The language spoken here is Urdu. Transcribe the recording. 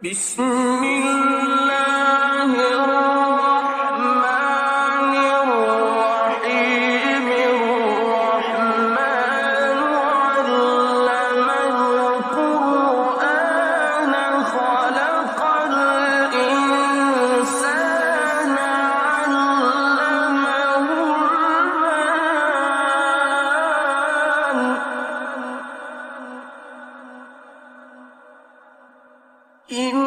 بسم الله الرحمن الرحيم الرحمن علم القرآن خلق الإنسان علمه البيان